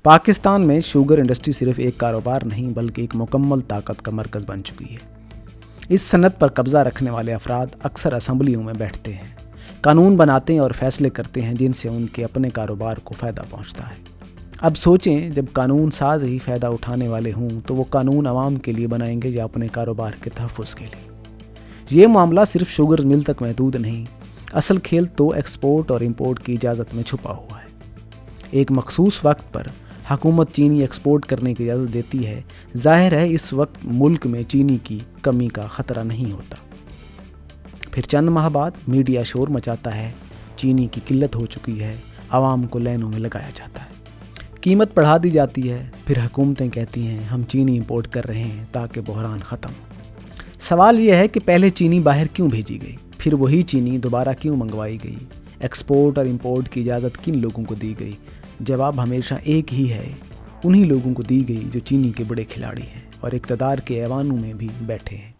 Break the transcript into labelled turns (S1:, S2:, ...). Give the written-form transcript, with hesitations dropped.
S1: پاکستان میں sugar industry صرف ایک کاروبار نہیں بلکہ ایک مکمل طاقت کا مرکز بن چکی ہے۔ اس صنعت پر قبضہ رکھنے والے افراد اکثر اسمبلیوں میں بیٹھتے ہیں، قانون بناتے ہیں اور فیصلے کرتے ہیں جن سے ان کے اپنے کاروبار کو فائدہ پہنچتا ہے۔ اب سوچیں، جب قانون ساز ہی فائدہ اٹھانے والے ہوں تو وہ قانون عوام کے لیے بنائیں گے یا اپنے کاروبار کے تحفظ کے لیے؟ یہ معاملہ صرف شوگر مل تک محدود نہیں، اصل کھیل تو ایکسپورٹ اور امپورٹ کی اجازت میں چھپا ہوا ہے۔ ایک مخصوص وقت پر حکومت چینی ایکسپورٹ کرنے کی اجازت دیتی ہے۔ ظاہر ہے اس وقت ملک میں چینی کی کمی کا خطرہ نہیں ہوتا۔ پھر چند ماہ بعد میڈیا شور مچاتا ہے، چینی کی قلت ہو چکی ہے، عوام کو لائنوں میں لگایا جاتا ہے، قیمت بڑھا دی جاتی ہے۔ پھر حکومتیں کہتی ہیں ہم چینی امپورٹ کر رہے ہیں تاکہ بحران ختم ہو۔ سوال یہ ہے کہ پہلے چینی باہر کیوں بھیجی گئی، پھر وہی چینی دوبارہ کیوں منگوائی گئی؟ ایکسپورٹ اور امپورٹ کی اجازت کن لوگوں کو دی گئی؟ جواب ہمیشہ ایک ہی ہے، انہی لوگوں کو دی گئی جو چینی کے بڑے کھلاڑی ہیں اور اقتدار کے ایوانوں میں بھی بیٹھے ہیں۔